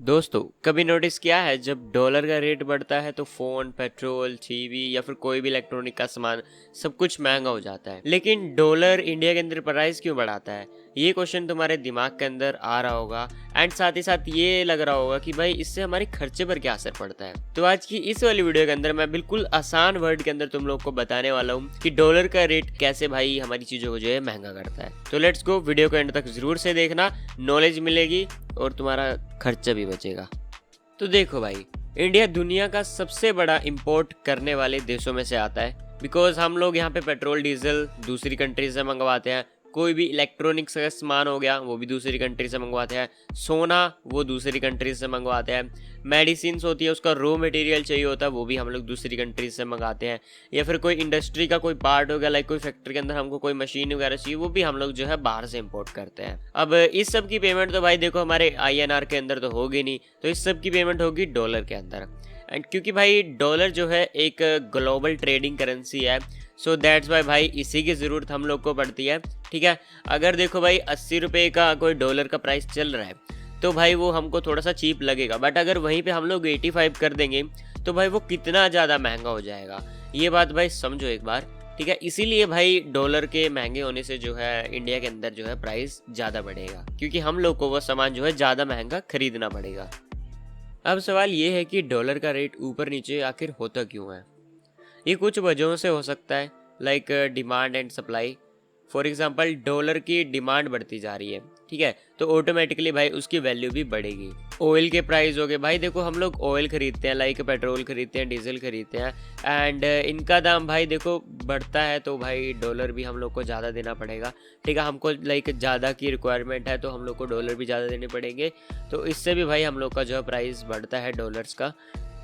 दोस्तों, कभी नोटिस किया है जब डॉलर का रेट बढ़ता है तो फोन, पेट्रोल, टीवी या फिर कोई भी इलेक्ट्रॉनिक का सामान सब कुछ महंगा हो जाता है। लेकिन डॉलर इंडिया के अंदर प्राइस क्यों बढ़ाता है? ये क्वेश्चन तुम्हारे दिमाग के अंदर आ रहा होगा एंड साथ ही साथ ये लग रहा होगा कि भाई इससे हमारे खर्चे पर क्या असर पड़ता है। तो आज की इस वाली वीडियो के अंदर मैं बिल्कुल आसान वर्ड के अंदर तुम लोग को बताने वाला हूँ कि डॉलर का रेट कैसे भाई हमारी चीजों को जो है महंगा करता है। तो लेट्स गो, वीडियो को एंड तक जरूर से देखना, नॉलेज मिलेगी और तुम्हारा खर्चा भी बचेगा। तो देखो भाई, इंडिया दुनिया का सबसे बड़ा इंपोर्ट करने वाले देशों में से आता है। बिकॉज हम लोग यहाँ पे पेट्रोल डीजल दूसरी कंट्री से मंगवाते हैं, कोई भी इलेक्ट्रॉनिक्स का सामान हो गया वो भी दूसरी कंट्री से मंगवाते हैं, सोना वो दूसरी कंट्री से मंगवाते हैं, मेडिसिन होती है उसका रॉ मटेरियल चाहिए होता है वो भी हम लोग दूसरी कंट्री से मंगाते हैं, या फिर कोई इंडस्ट्री का कोई पार्ट हो गया, लाइक कोई फैक्ट्री के अंदर हमको कोई मशीन वगैरह चाहिए वो भी हम लोग जो है बाहर से इम्पोर्ट करते हैं। अब इस सब की पेमेंट तो भाई देखो हमारे INR के अंदर तो होगी नहीं, तो इस सब की पेमेंट होगी डॉलर के अंदर। एंड क्योंकि भाई डॉलर जो है एक ग्लोबल ट्रेडिंग करेंसी है, सो दैट्स वाई भाई इसी की ज़रूरत हम लोग को पड़ती है। ठीक है, अगर देखो भाई 80 रुपये का कोई डॉलर का प्राइस चल रहा है तो भाई वो हमको थोड़ा सा चीप लगेगा, बट अगर वहीं पे हम लोग 85 कर देंगे तो भाई वो कितना ज़्यादा महंगा हो जाएगा। ये बात भाई समझो एक बार। ठीक है, इसीलिए भाई डॉलर के महंगे होने से जो है इंडिया के अंदर जो है प्राइस ज़्यादा बढ़ेगा, क्योंकि हम लोग को वो सामान जो है ज़्यादा महंगा खरीदना पड़ेगा। अब सवाल ये है कि डॉलर का रेट ऊपर नीचे आखिर होता क्यों है? ये कुछ वजहों से हो सकता है, like demand and supply. For example dollar की डिमांड बढ़ती जा रही है, ठीक है, तो ऑटोमेटिकली भाई उसकी वैल्यू भी बढ़ेगी। ऑयल के प्राइस हो गए, भाई देखो हम लोग ऑयल खरीदते हैं, लाइक पेट्रोल खरीदते हैं, डीजल खरीदते हैं, एंड इनका दाम भाई देखो बढ़ता है तो भाई डॉलर भी हम लोग को ज़्यादा देना पड़ेगा। ठीक है, हमको लाइक ज़्यादा की रिक्वायरमेंट है तो हम लोग को डॉलर भी ज़्यादा देने पड़ेंगे, तो इससे भी भाई हम लोग का जो है प्राइस बढ़ता है डॉलर्स का।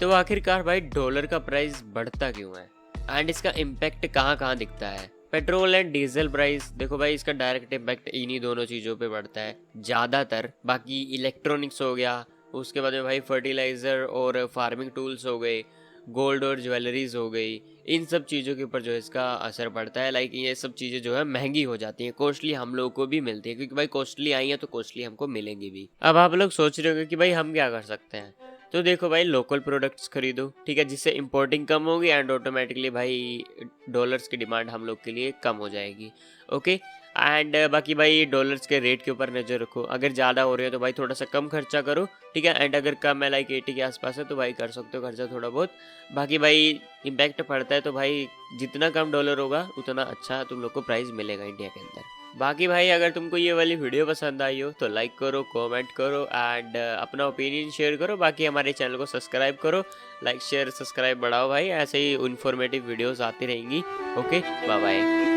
तो आखिरकार भाई डॉलर का प्राइस बढ़ता क्यों है एंड इसका इम्पैक्ट कहाँ कहाँ दिखता है? पेट्रोल एंड डीजल प्राइस देखो भाई, इसका डायरेक्ट इम्पैक्ट इन्हीं दोनों चीज़ों पे पड़ता है ज़्यादातर। बाकी इलेक्ट्रॉनिक्स हो गया, उसके बाद में भाई फर्टिलाइज़र और फार्मिंग टूल्स हो गए, गोल्ड और ज्वेलरीज हो गई, इन सब चीज़ों के ऊपर जो है इसका असर पड़ता है। लाइक ये सब चीज़ें जो है महंगी हो जाती हैं, कॉस्टली हम लोग को भी मिलती है, क्योंकि भाई कॉस्टली आई हैं तो कॉस्टली हमको मिलेंगी भी। अब आप लोग सोच रहे होंगे कि भाई हम क्या कर सकते हैं? तो देखो भाई, लोकल प्रोडक्ट्स खरीदो, ठीक है, जिससे इंपोर्टिंग कम होगी एंड ऑटोमेटिकली भाई डॉलर्स की डिमांड हम लोग के लिए कम हो जाएगी। ओके, एंड बाकी भाई डॉलर्स के रेट के ऊपर नज़र रखो, अगर ज़्यादा हो रहे हो तो भाई थोड़ा सा कम खर्चा करो। ठीक है, एंड अगर कम है लाइक 80 के आसपास है तो भाई कर सकते हो खर्चा थोड़ा बहुत। बाकी भाई इम्पैक्ट पड़ता है तो भाई जितना कम डॉलर होगा उतना अच्छा तुम लोग को प्राइस मिलेगा इंडिया के अंदर। बाकी भाई अगर तुमको ये वाली वीडियो पसंद आई हो तो लाइक करो, कमेंट करो एंड अपना ओपिनियन शेयर करो। बाकी हमारे चैनल को सब्सक्राइब करो, लाइक शेयर सब्सक्राइब बढ़ाओ भाई, ऐसे ही इन्फॉर्मेटिव वीडियोस आती रहेंगी। Okay, bye bye.